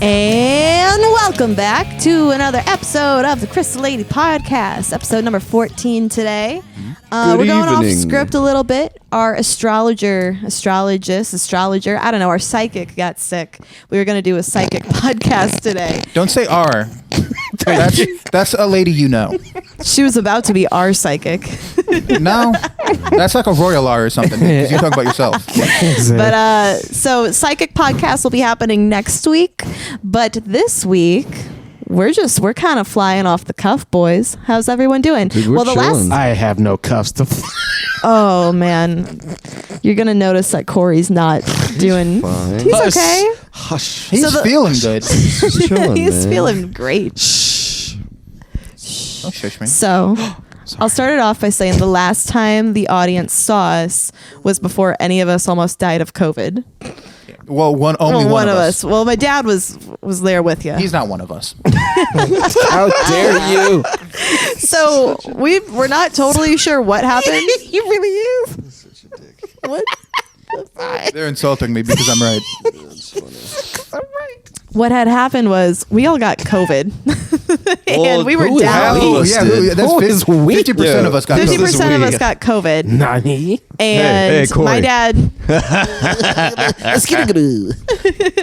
And welcome back to another episode of the Crystal Lady Podcast, episode number 14 today. We're going off script a little bit. Our astrologer, I don't know, our psychic got sick. We were going to do a psychic podcast today. Don't say R. That's a lady you know. She was about to be our psychic. No, that's like a royal R or something, because you talk about yourself. But so psychic podcast will be happening next week. But this week, we're kind of flying off the cuff, boys. How's everyone doing? Dude, I have no cuffs to Oh man, you're gonna notice that Corey's not doing. Fine. He's okay. Hush. He's feeling good. He's chilling, He's man. feeling great. Shh. Don't shush me. So, I'll start it off by saying the last time the audience saw us was before any of us almost died of COVID. Well, only one of us. Well, my dad was there with you. He's not one of us. How dare you? So we're not totally sure what happened. He really is. Such a dick. What? They're insulting me because I'm right. That's funny. What had happened was we all got COVID, and we were who is down. half of us did? That's Who is we? 50% of us got 50% of we. us got COVID, Nani? and Corey. my dad,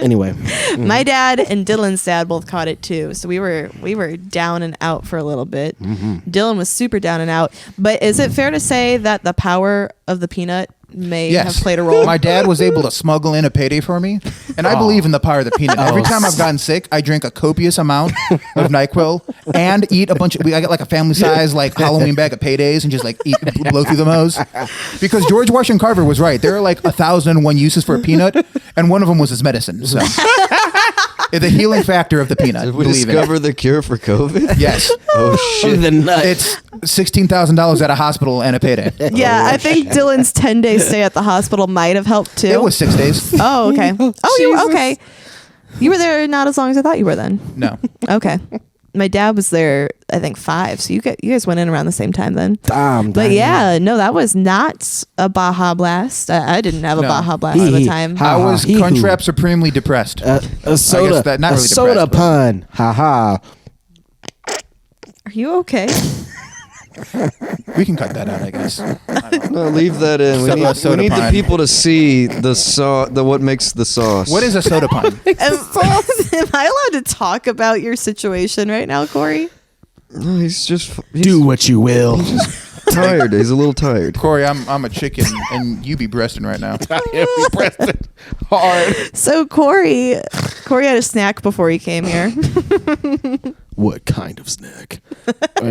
Anyway. my dad and Dylan's dad both caught it too. So we were down and out for a little bit. Dylan was super down and out. But is it fair to say that the power of the peanut may have played a role? My dad was able to smuggle in a payday for me, and I believe in the power of the peanut. Every time I've gotten sick, I drink a copious amount of NyQuil and eat a bunch of. I get like a family size like Halloween bag of paydays and just like blow through the hose. Because George Washington Carver was right. There are like 1,001 uses for a peanut, and one of them was his medicine. So. The healing factor of the peanut. Did we discover the cure for COVID? Yes. Oh shit. It's $16,000 at a hospital and a payday. Yeah, I think Dylan's 10-day stay at the hospital might have helped too. It was 6 days. Oh, okay. Oh, you were okay. You were there not as long as I thought you were then. No. Okay. My dad was there, I think 5. So you guys went in around the same time then. But yeah, no, that was not a Baja Blast. I didn't have a Baja Blast at the time. I was Crunchwrap supremely depressed. A soda. Not really soda depressed, pun. Ha. Are you okay? We can cut that out, I guess. No, leave that in. We need the people to see the what makes the sauce. What is a soda pun? Am I allowed to talk about your situation right now, Corey? No, he's do what you will. He's just tired. He's a little tired. Corey, I'm a chicken, and you be breasting right now. I am breasted hard. So Corey had a snack before he came here. What kind of snack?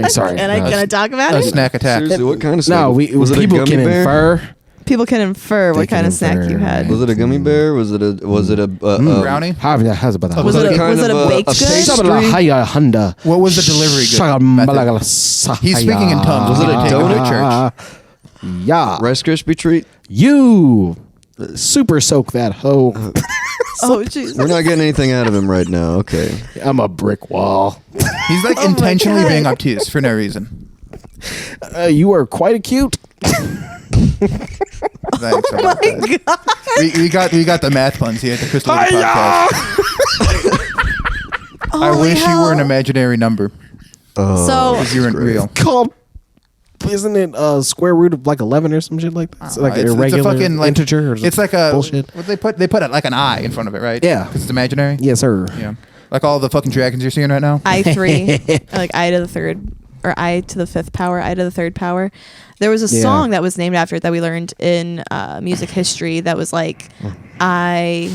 Sorry. And I'm gonna talk about A it. snack attack. Seriously, what kind of snack? No, was it a people gummy can bear? infer. People can infer what They kind can of snack infer. you had. Was it a gummy bear? Was it a Brownie? How's about that? Was it a baked good? pastry? What was the delivery good method? He's speaking in tongues. Was it a Take him to donut? church. Yeah. Rice Krispie treat? You super soak that hoe. Oh, jeez. We're not getting anything out of him right now. Okay. I'm a brick wall. He's like intentionally being obtuse for no reason. You are quite acute. Thanks. We got the math puns here at the Crystal Lady Podcast. I wish you were an imaginary number. So Because you're real. Called. Isn't it square root of like 11 or some shit like that? It's like an irregular it's a fucking, like, integer. Or it's like a bullshit. What they put it like an I in front of it, right? Yeah. Because it's imaginary. Yes, sir. Yeah. Like all the fucking dragons you're seeing right now. I3, like I to the third, or I to the fifth power, I to the third power. There was a song that was named after it that we learned in music history that was like, I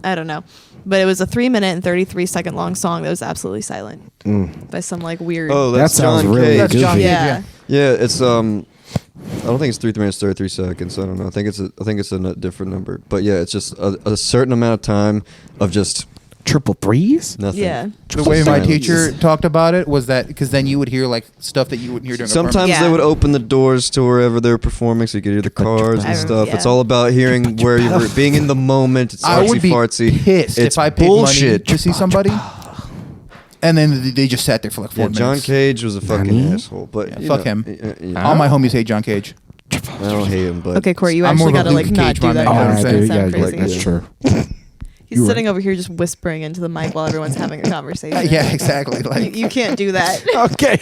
don't know. But it was a 3-minute and 33-second long song that was absolutely silent by some like weird. Oh, that's That sounds John really Cage. That's John goofy. Cage, Yeah. Yeah, it's I don't think it's 3 minutes 33 seconds. I don't know. I think it's a different number. But yeah, it's just a certain amount of time of just Triple threes? nothing. Yeah. The way my Silence. teacher talked about it was that because then you would hear like stuff that you wouldn't hear during a Sometimes Yeah. they would open the doors to wherever they were performing, so you could hear the cars and stuff. Yeah. It's all about hearing where you were, being in the moment. It's I would be artsy-fartsy. pissed It's if I paid bullshit. money to see somebody, and then they just sat there for like 4 Yeah, minutes. John Cage was a fucking Nani? asshole, but Yeah, you fuck know, him. yeah. All my homies hate John Cage. I don't hate him, but Okay, Corey, you I'm more actually of a gotta like Luke not Cage do man that. than All I That would right, say. dude. sounds Yeah, crazy. that's true. He's sitting over here just whispering into the mic while everyone's having a conversation. Yeah, exactly. Like You can't do that. Okay.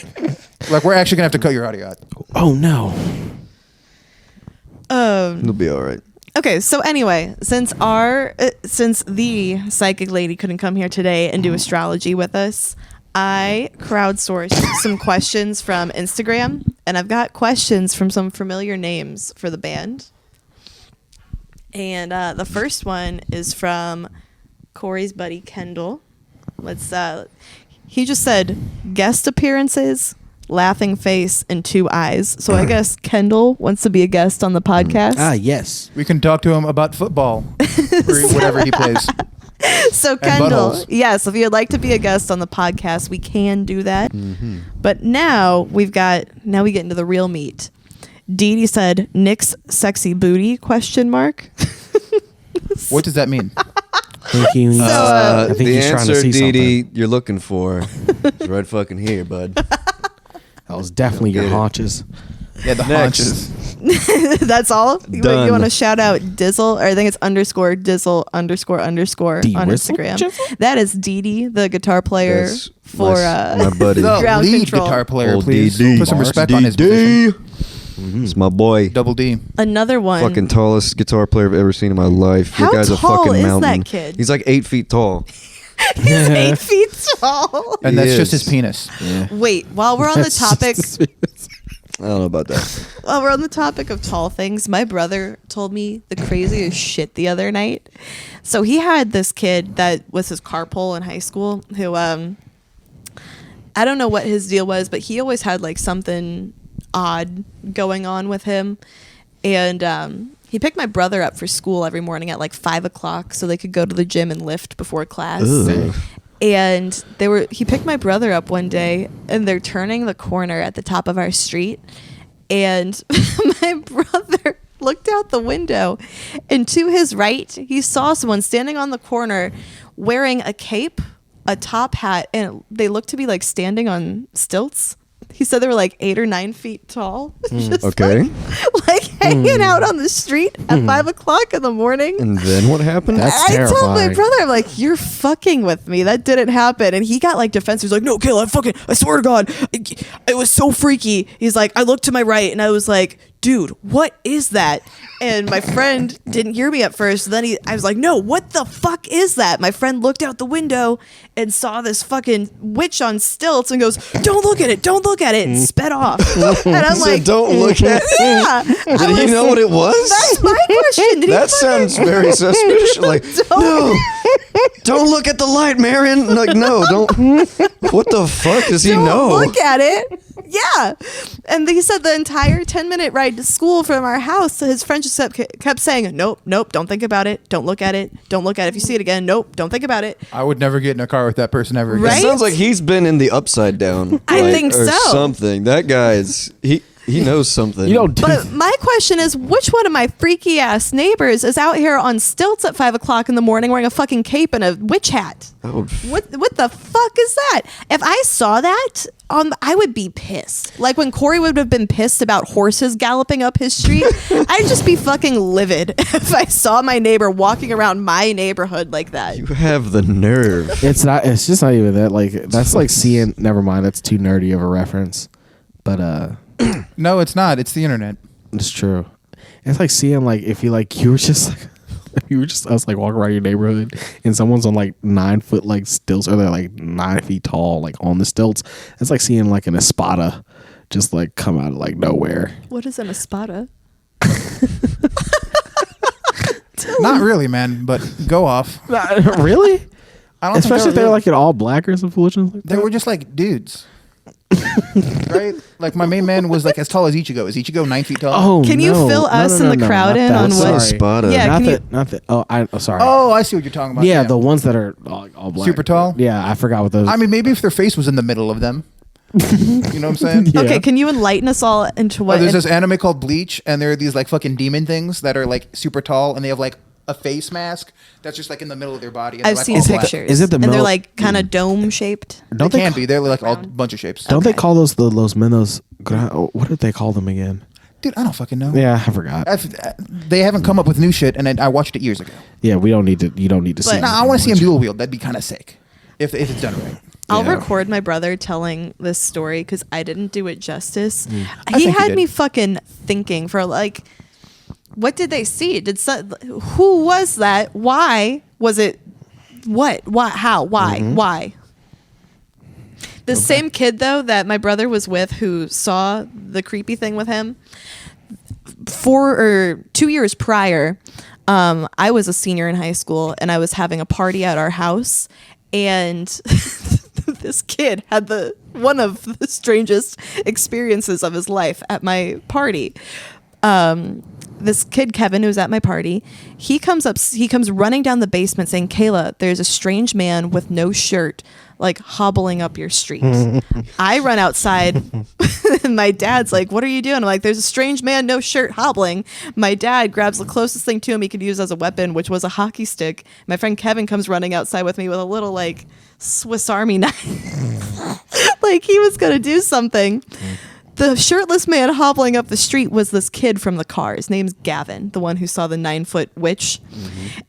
like we're actually gonna have to cut your audio out. Oh no. It'll be all right. Okay, so anyway, since the psychic lady couldn't come here today and do astrology with us, I crowdsourced some questions from Instagram, and I've got questions from some familiar names for the band. And the first one is from Corey's buddy Kendall. He just said guest appearances, laughing face, and 2 eyes. So I guess Kendall wants to be a guest on the podcast. Yes. We can talk to him about football or whatever he plays. So Kendall, buttholes. yes, if you'd like to be a guest on the podcast, we can do that. Mm-hmm. But now we get into the real meat. Dee Dee said Nick's sexy booty ? What does that mean? Thank you. I think The he's trying to answer, see Dee Dee, something. you're looking for is right fucking here, bud. That was definitely your Get it. haunches. Yeah, the Next. haunches. That's all? Done. You want to shout out Dizzle? Or I think it's _Dizzle _ on Instagram. Jizzle? That is Dee Dee, the guitar player That's for my buddy. The Ground lead control. guitar player, Old please. DD. Put some respect on his position. It's my boy. Double D. another one. Fucking tallest guitar player I've ever seen in my life. How That guy's a tall fucking is that mountain. kid? He's like 8 feet tall. He's 8 feet tall. And He that's is. just his penis. Yeah. Wait, while we're on the topic I don't know about that. While we're on the topic of tall things, my brother told me the craziest shit the other night. So he had this kid that was his carpool in high school who, I don't know what his deal was, but he always had like something odd going on with him. And he picked my brother up for school every morning at like 5 o'clock so they could go to the gym and lift before class. Ugh. And he picked my brother up one day and they're turning the corner at the top of our street, and my brother looked out the window, and to his right he saw someone standing on the corner wearing a cape, a top hat, and they looked to be like standing on stilts. He said they were like 8 or 9 feet tall. Just Okay. like hanging out on the street at 5 o'clock in the morning. And then what happened? That's I told my terrifying. brother, I'm like, you're fucking with me. That didn't happen. And he got like defensive. He's like, no, Kayla, I swear to God, it was so freaky. He's like, I looked to my right and I was like, dude, what is that? And my friend didn't hear me at first. Then I was like, no, what the fuck is that? My friend looked out the window and saw this fucking witch on stilts and goes, don't look at it, and sped off. And I'm Said, like, don't look at it. yeah. Did he know what it was? That's my question. Did he That fucking- sounds very suspicious. Like, no, don't look at the light, Marion. Like, no, don't. What the fuck does he Don't know? look at it. Yeah. And he said the entire 10-minute ride to school from our house, his friend just kept saying, nope, don't think about it. Don't look at it. Don't look at it. If you see it again, nope, don't think about it. I would never get in a car with that person ever again. Right? It sounds like he's been in the upside down. I think or so. something. That guy's he knows something. You don't do But my question is, which one of my freaky ass neighbors is out here on stilts at 5 o'clock in the morning wearing a fucking cape and a witch hat? What the fuck is that? If I saw that, I would be pissed. Like when Corey would have been pissed about horses galloping up his street, I'd just be fucking livid if I saw my neighbor walking around my neighborhood like that. You have the nerve. It's just not even that. Like that's like seeing. Never mind. That's too nerdy of a reference. But No, it's not. It's the internet. it's true. It's like seeing like if you were just like you were just us like walking around your neighborhood and someone's on like 9 foot like stilts, or they're like 9 feet tall like on the stilts. It's like seeing like an espada just like come out of like nowhere. What is an espada? Not really, man, but go off. Really? I don't Especially think if they're like in all black or some foolishness like they that. were just like dudes. Right? Like my main man was like as tall as Ichigo. Is Ichigo 9 feet tall? Oh, Can you no. fill No, us no, and the no, crowd not in that. on what? Sorry. Spada. Yeah, not can that. you? Not that. Oh, sorry. Oh, I see what you're talking about. yeah, the ones that are all black. Super tall? Yeah, I forgot what those. I mean, maybe if their face was in the middle of them. You know what I'm saying? Yeah. Okay, can you enlighten us all into what? There's this anime called Bleach, and there are these like fucking demon things that are like super tall, and they have like a face mask that's just like in the middle of their body. And I've they're, like, seen all black. pictures. is it the and they're mil- like kind of dome shaped. don't They they can ca- be. They're like all bunch of shapes. Don't they Okay. call those the Los Menos? What did they call them again? Dude, I don't fucking know. Yeah, I forgot. They haven't come up with new shit, and I watched it years ago. Yeah, we don't need to. You don't need to see. No, I want to see him dual wield. That'd be kind of sick if it's done right. I'll Yeah. record my brother telling this story because I didn't do it justice. I He think you had did. me fucking thinking for like, what did they see? Who was that? Why was it? What? Why? How? Why? Why? The same kid though that my brother was with, who saw the creepy thing with him, 2 years prior, I was a senior in high school and I was having a party at our house, and this kid had one of the strangest experiences of his life at my party. This kid, Kevin, who was at my party, he comes running down the basement saying, "Kayla, there's a strange man with no shirt, like hobbling up your street." I run outside and my dad's like, "What are you doing?" I'm like, "There's a strange man, no shirt, hobbling." My dad grabs the closest thing to him he could use as a weapon, which was a hockey stick. My friend Kevin comes running outside with me with a little like Swiss Army knife. Like he was going to do something. The shirtless man hobbling up the street was this kid from the car. His name's Gavin, the one who saw the 9-foot witch.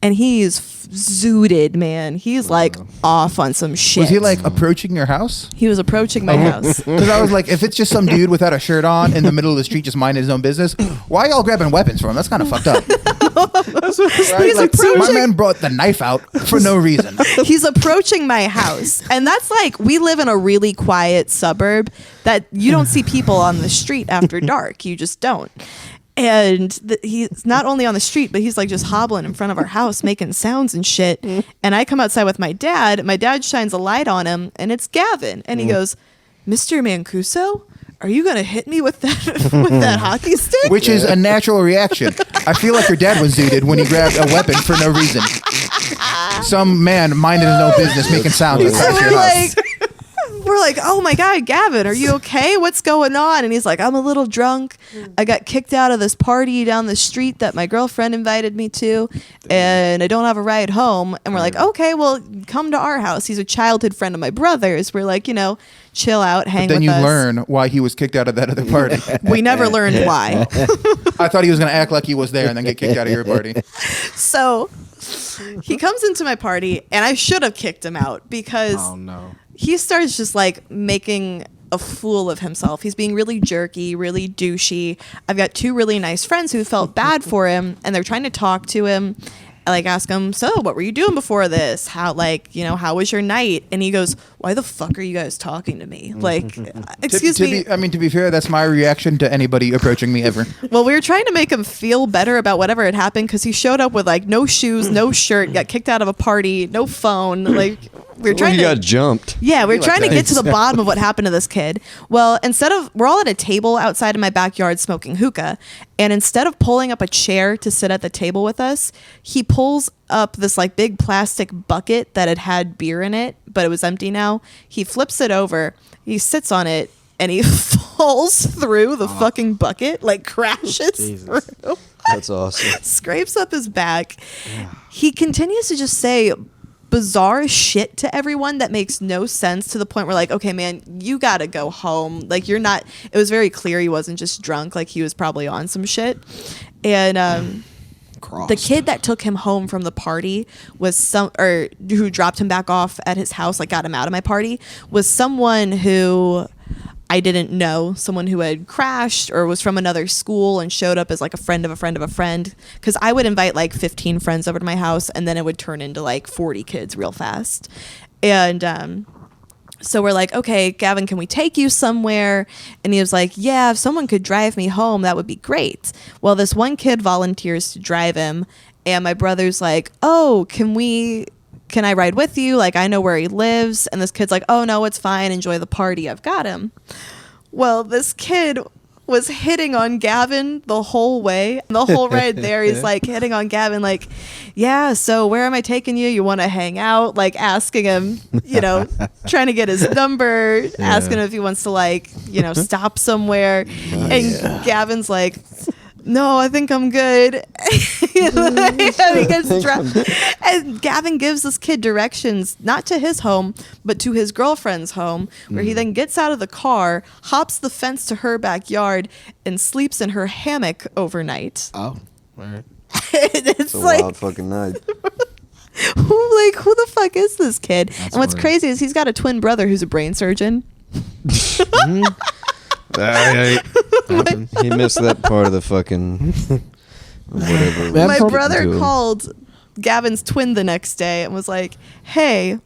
And he's zooted, man. He's like off on some shit. Was he like approaching your house? He was approaching my house. Because I was like, if it's just some dude without a shirt on in the middle of the street just minding his own business, why y'all grabbing weapons from him? That's kind of fucked up. Right? He's Like, approaching- my man brought the knife out for no reason. He's approaching my house. And that's like, we live in a really quiet suburb that you don't see people on the street after dark. You just don't. And he's not only on the street, but he's like just hobbling in front of our house, making sounds and shit. And I come outside with my dad. My dad shines a light on him, and it's Gavin. And he goes, "Mr. Mancuso, are you gonna hit me with that hockey stick?" Which is a natural reaction. I feel like your dad was zooted when he grabbed a weapon for no reason. Some man minding his own business, making sounds So outside your house. we're like, "Oh my God, Gavin, are you okay? What's going on?" And he's like, "I'm a little drunk. I got kicked out of this party down the street that my girlfriend invited me to, and I don't have a ride home." And we're like, "Okay, well, come to our house." He's a childhood friend of my brother's. We're like, chill out, hang But then with you us. learn why he was kicked out of that other party. We never learned why. I thought he was going to act like he was there and then get kicked out of your party. So he comes into my party, and I should have kicked him out because Oh no. he starts just like making a fool of himself. He's being really jerky, really douchey. I've got two really nice friends who felt bad for him, and they're trying to talk to him. I like ask him, "So what were you doing before this? How how was your night?" And he goes, "Why the fuck are you guys talking to me? Like, excuse me." To be fair, that's my reaction to anybody approaching me ever. Well, we were trying to make him feel better about whatever had happened because he showed up with like no shoes, no shirt, got kicked out of a party, no phone. Like we were trying He to. got jumped. Yeah, we were like trying to that. get to the bottom of what happened to this kid. Well, we're all at a table outside of my backyard smoking hookah, and instead of pulling up a chair to sit at the table with us, he pulls up this like big plastic bucket that had beer in it, but it was empty now. He flips it over, he sits on it, and he falls through the fucking bucket, like crashes Jesus. through. That's awesome. Scrapes up his back. He continues to just say bizarre shit to everyone that makes no sense, to the point where like, "Okay, man, you gotta go home." Like, you're not. It was very clear he wasn't just drunk. Like, he was probably on some shit. And the kid that took him home from the party was who dropped him back off at his house, like got him out of my party, was someone who I didn't know, someone who had crashed or was from another school and showed up as like a friend of a friend of a friend. Because I would invite like 15 friends over to my house, and then it would turn into like 40 kids real fast. And so we're like, "Okay, Gavin, can we take you somewhere?" And he was like, "Yeah, if someone could drive me home, that would be great." Well, this one kid volunteers to drive him, and my brother's like, "Oh, can I ride with you? Like, I know where he lives." And this kid's like, "Oh no, it's fine. Enjoy the party. I've got him." Well, this kid was hitting on Gavin the whole way. The whole ride there, he's like hitting on Gavin, like, "Yeah, so where am I taking you? You want to hang out?" Like asking him, trying to get his number, asking him if he wants to like, stop somewhere. And Gavin's like, no, I think I'm good. And he gets dressed. And Gavin gives this kid directions, not to his home, but to his girlfriend's home, where he then gets out of the car, hops the fence to her backyard, and sleeps in her hammock overnight. Oh, all right. It's a like, wild fucking night. who the fuck is this kid? That's and what's weird. crazy is he's got a twin brother who's a brain surgeon. He missed that part of the fucking whatever. That's My probably brother doing. called Gavin's twin the next day and was like, hey,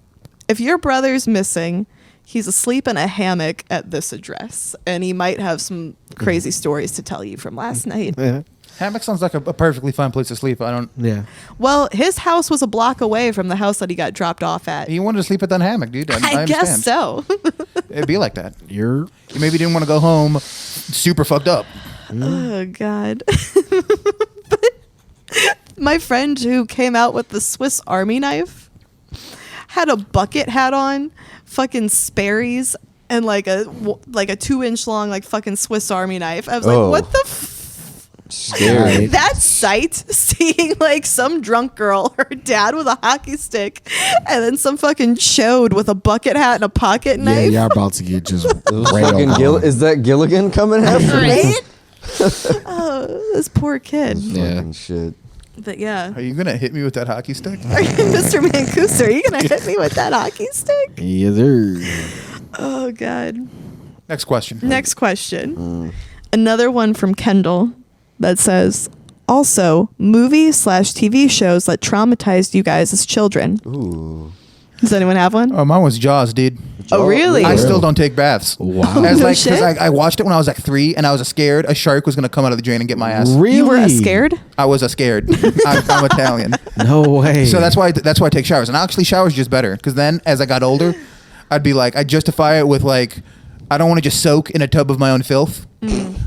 if your brother's missing, he's asleep in a hammock at this address, and he might have some crazy stories to tell you from last night. Yeah. Hammock sounds like a perfectly fine place to sleep. I don't. Yeah. Well, his house was a block away from the house that he got dropped off at. You wanted to sleep at that hammock, dude. I understand. guess so. It'd be like that. You're. You maybe didn't want to go home super fucked up. Oh, God. But my friend who came out with the Swiss Army knife had a bucket hat on, fucking Sperry's, and like a 2-inch long like fucking Swiss Army knife. I was like, what the Scary. that sight, seeing like some drunk girl, her dad with a hockey stick, and then some fucking chode with a bucket hat and a pocket Yeah, knife. y'all about to get just Fucking railed on. Is that Gilligan coming after me? Right? Oh, this poor kid. Yeah. Fucking shit. But yeah. Are you gonna hit me with that hockey stick? Mr. Mancuso, are you gonna hit me with that hockey stick? Yes, sir. Oh, God. Next question. Next question. Another one from Kendall that says, also, movie/TV shows that traumatized you guys as children. Ooh. Does anyone have one? Oh, mine was Jaws, dude. Oh, really? I still don't take baths. Wow. As No like, shit? because I watched it when I was like 3, and I was scared a shark was gonna come out of the drain and get my ass. Really? You were scared? I was scared. I'm Italian, No way. so that's why I take showers. And actually, showers just better because then as I got older, I'd be like, I justify it with like, I don't want to just soak in a tub of my own filth.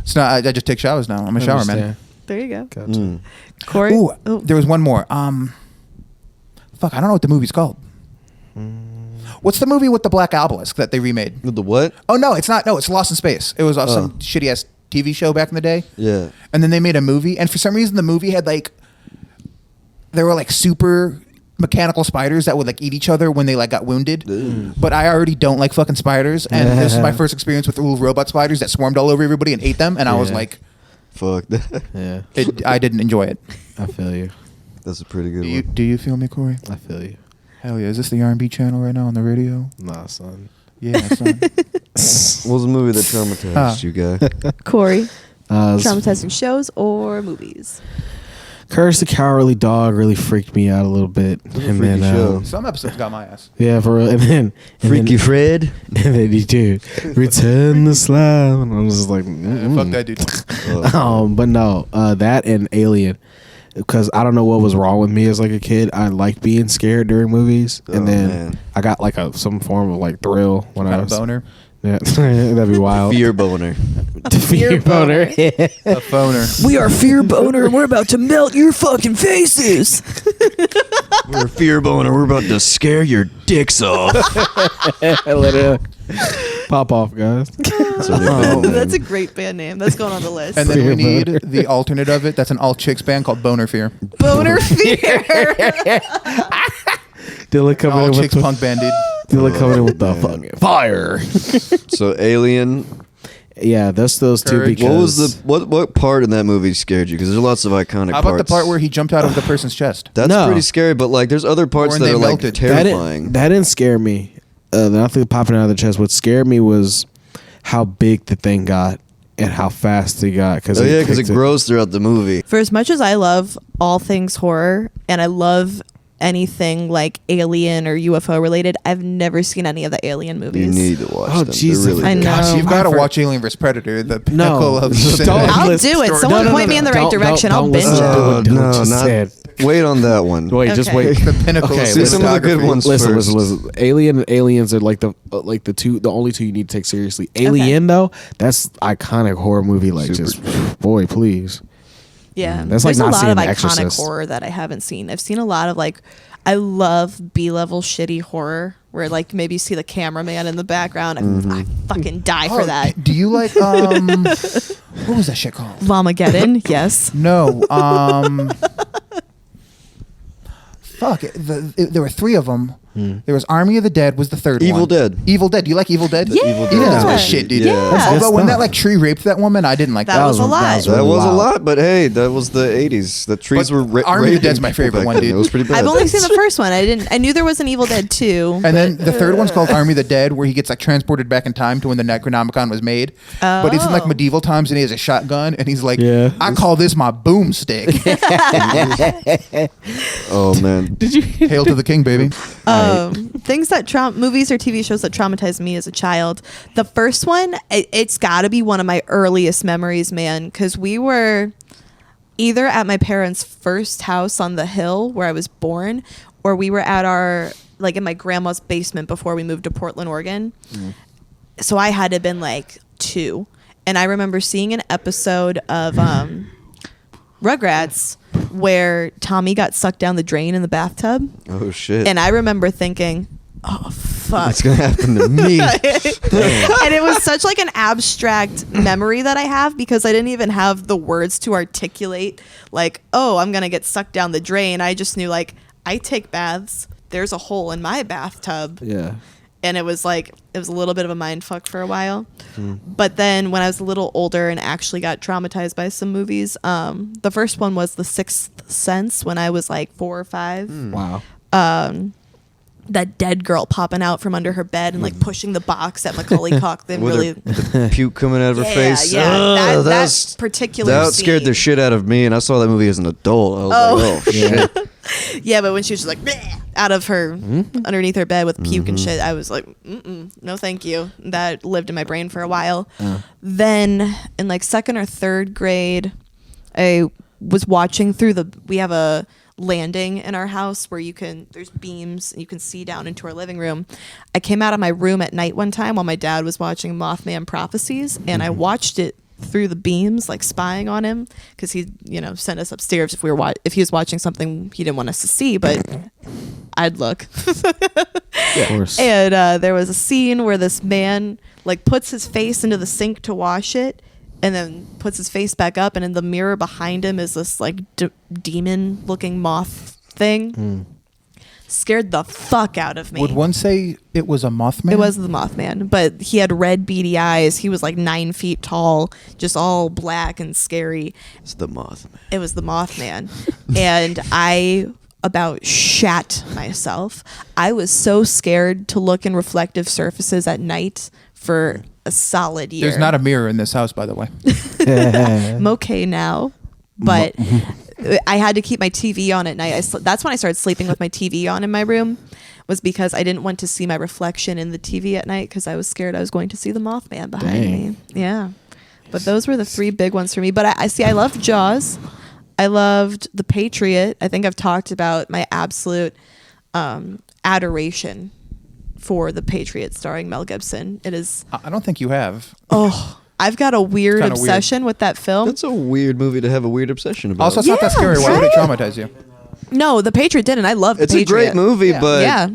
So now I just take showers now. I'm a shower man. There you go. Gotcha. Corey? Ooh, Oh. there was one more. Fuck, I don't know what the movie's called. What's the movie with the black obelisk that they remade? With the what? Oh no, it's not. No, it's Lost in Space. It was some shitty ass TV show back in the day. Yeah. And then they made a movie, and for some reason the movie had like, there were like super mechanical spiders that would like eat each other when they like got wounded. But I already don't like fucking spiders, and this is my first experience with little robot spiders that swarmed all over everybody and ate them, and I was Yeah. like, Fuck that. Yeah. I didn't enjoy it. I feel you. That's a pretty good Do you, one. do you feel me, Corey? I feel you. Hell yeah! Is this the R&B channel right now on the radio? Nah, son. Yeah, son. What was the movie that traumatized you, guy? Corey? Uh, Traumatizing shows or movies? Courage the Cowardly Dog really freaked me out a little bit. was a freaky show. Some episodes got my ass. Yeah, for real. And Freaky Fred? And then he do return the slime, and I was just like, Fuck that dude. But no, that and Alien, because I don't know what was wrong with me as like a kid. I liked being scared during movies, and then man. I got like some form of like thrill when I Got a was boner. Yeah, that'd be wild. Fear boner. Fear boner. A phoner. We are Fear Boner, and we're about to melt your fucking faces. We're a fear boner. We're about to scare your dicks off. Let it pop off, guys. That's a great band name. That's going on the list. And then we Fear need boner. the alternate of it. That's an all chicks band called Boner Fear. Boner Fear. Dylan coming All in with chicks punk band, dude. Dylan coming in with the fucking fire. So Alien. Yeah, that's those two. Courage. Because What was the what part in that movie scared you? Because there's lots of iconic How about parts. the part where he jumped out of the person's chest? That's No. pretty scary, but like there's other parts when that they are like melted. terrifying. That didn't scare me. Nothing popping out of the chest. What scared me was how big the thing got and how fast it got. because it grows throughout the movie. For as much as I love all things horror, and I love anything like Alien or UFO related, I've never seen any of the Alien You movies. need to watch Oh, them. They're Jesus. really I good. know. Gosh, you've got to I've watch Alien vs Predator, the pinnacle No. of Don't. cinema. I'll Listen- do it. Someone point me in the right direction. I'll binge listen it. to what Dylan no, just not- said. Wait on that one. Wait, just Okay. wait. The pinnacle Okay, of See some of the good cinematography. ones Listen, first. listen. Alien and Aliens are like the the only two you need to take seriously. Alien though, that's iconic horror movie. Like Super. just boy, please. Yeah, That's like there's not a lot seeing of The iconic Exorcist. horror that I haven't seen. I've seen a lot of like, I love B-level shitty horror where like maybe you see the cameraman in the background. I fucking die for Oh, that. Do you like What was that shit called? Lamageddon, yes. No. Fuck. There were 3 of them. There was Army of the Dead was the third one. Evil Dead. Evil Dead. Do you like Evil Dead? Yeah. Evil Evil Dead's my Yeah. shit, dude. Yeah. That's Although good when that stuff. like tree raped that woman, I didn't like that. That was a lot. That That really was a wild. lot, but hey, that was the 80s. The trees But were Army of the raping Dead's my people favorite back one, then. dude. It was pretty bad. I've only seen the first one. I knew there was an Evil Dead 2. And then the third one's called Army of the Dead, where he gets like transported back in time to when the Necronomicon was made. But it's in like Oh. medieval times, and he has a shotgun, and he's like, Yeah. I call this my boomstick. Oh man. Did you? Hail to the king, baby. Things that movies or TV shows that traumatized me as a child. The first one, it's got to be one of my earliest memories, man, because we were either at my parents' first house on the hill where I was born, or we were at our like in my grandma's basement before we moved to Portland, Oregon. So I had to have been like 2, and I remember seeing an episode of Rugrats where Tommy got sucked down the drain in the bathtub. Oh shit. And I remember thinking, oh, fuck. What's gonna happen to me? And it was such like an abstract memory that I have because I didn't even have the words to articulate like, oh, I'm going to get sucked down the drain. I just knew like, I take baths. There's a hole in my bathtub. Yeah. And it was like, it was a little bit of a mind fuck for a while. But then when I was a little older and actually got traumatized by some movies, the first one was The Sixth Sense when I was like 4 or 5. Wow. That dead girl popping out from under her bed and like pushing the box at Macaulay Culkin. With really, the puke coming out of her yeah, face. yeah. Ugh, That particular that scared scene. the shit out of me, and I saw that movie as an adult. I was like, oh shit. Yeah, but when she was just like "Bleh," out of her underneath her bed with puke and shit, I was like, no, thank you. That lived in my brain for a while. Then in like 2nd or 3rd grade, I was watching through we have a landing in our house where there's beams and you can see down into our living room. I came out of my room at night one time while my dad was watching Mothman Prophecies, and I watched it through the beams, like spying on him because he, sent us upstairs if he was watching something he didn't want us to see, but I'd look. Of course. And there was a scene where this man like puts his face into the sink to wash it, and then puts his face back up, and in the mirror behind him is this like demon-looking moth thing. Scared the fuck out of me. Would one say it was a Mothman? It was the Mothman, but he had red beady eyes. He was like 9 feet tall, just all black and scary. It's the Mothman. It was the Mothman. And I about shat myself. I was so scared to look in reflective surfaces at night for a solid year. There's not a mirror in this house, by the way. I'm okay now, but I had to keep my TV on at night. That's when I started sleeping with my TV on in my room, was because I didn't want to see my reflection in the TV at night because I was scared I was going to see the Mothman behind me. Yeah. But those were the 3 big ones for me. But I loved Jaws. I loved The Patriot. I think I've talked about my absolute adoration for The Patriot starring Mel Gibson. It is... I don't think you have. Oh... I've got a weird Kinda obsession with that film. That's a weird movie to have a weird obsession about. Also, it's not that Yeah, scary. Why would it right? traumatize you? No, The Patriot didn't. I love The it's Patriot. a great movie, Yeah. but Yeah.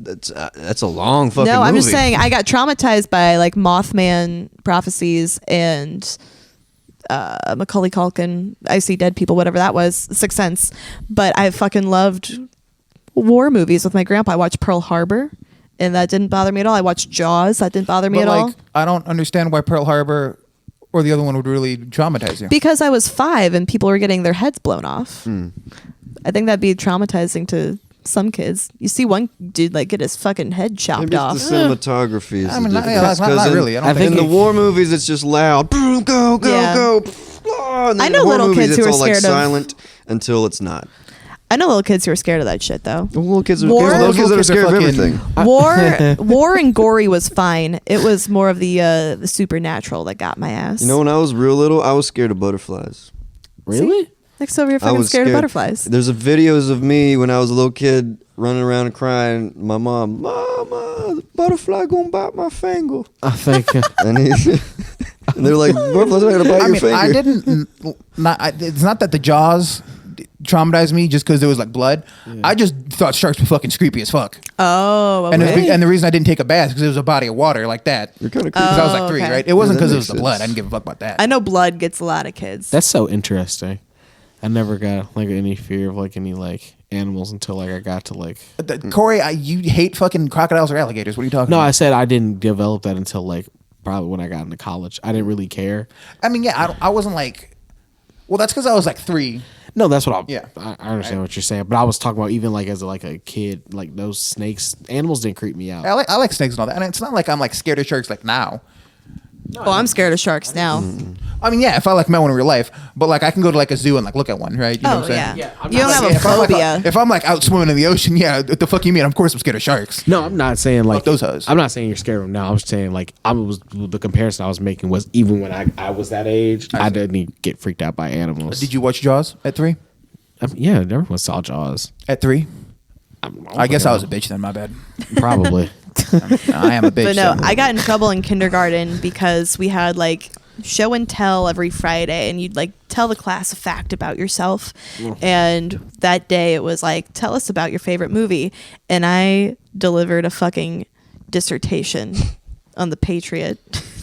that's a long fucking movie. No, I'm just saying I got traumatized by like Mothman Prophecies and Macaulay Culkin, I See Dead People, whatever that was, Sixth Sense. But I fucking loved war movies with my grandpa. I watched Pearl Harbor, and that didn't bother me at all. I watched Jaws. That didn't bother me But at all. I don't understand why Pearl Harbor or the other one would really traumatize you. Because I was 5 and people were getting their heads blown off. I think that'd be traumatizing to some kids. You see one dude like get his fucking head chopped Maybe off. it's the cinematography. Is I mean, the not difference. not 'Cause really. I don't I think In the it- war movies, it's just loud. Boom, go, go, Yeah. go. And then I know in horror little movies, kids who it's are all like scared of- silent until it's not. I know little kids who are scared of that shit though. The little kids are War- little kids that are Those scared of little kids are everything. War and gory was fine. It was more of the supernatural that got my ass. You know, when I was real little, I was scared of butterflies. Really? Next over, you're I fucking was scared of butterflies. There's a videos of me when I was a little kid running around and crying. My mom, Mama, the butterfly gonna bite my finger. I think. And, and they're like, butterflies are gonna bite I your mean, finger. I didn't. It's not that the Jaws traumatize me just because there was like blood. I just thought sharks were fucking creepy as fuck. Oh, okay. And the reason I didn't take a bath because it was a body of water like that. You're kind of creepy. Because I was like 3, okay. right? It wasn't Yeah, that because it was makes the blood. sense. I didn't give a fuck about that. I know blood gets a lot of kids. That's so interesting. I never got like any fear of like any like animals until like I got to like. Corey, you hate fucking crocodiles or alligators. What are you talking No, about? I said I didn't develop that until like probably when I got into college. I didn't really care. I mean, yeah, I wasn't like. Well, that's because I was like 3. No, that's what Yeah. I understand what you're saying, but I was talking about even like as like a kid, like those snakes, animals didn't creep me out. I like snakes and all that. And it's not like I'm like scared of sharks like now. Oh, I'm scared of sharks now. I mean, yeah, if I like met one in real life, but like I can go to like a zoo and like look at one, right? You know Oh, what I'm saying? yeah. I'm You don't not have a If I'm, like, phobia. if I'm like out swimming in the ocean, yeah, what the fuck you mean? Of course I'm scared of sharks. No, I'm not saying like Fuck those hoes. I'm not saying you're scared of them now. I'm saying like the comparison I was making was even when I was that age, I didn't get freaked out by animals. Did you watch Jaws at 3? Yeah, everyone saw Jaws. At 3? I guess I was a bitch then. My bad. Probably. I am a bitch. But no, so. I got in trouble in kindergarten because we had like show and tell every Friday, and you'd like tell the class a fact about yourself. And that day it was like, tell us about your favorite movie. And I delivered a fucking dissertation on The Patriot.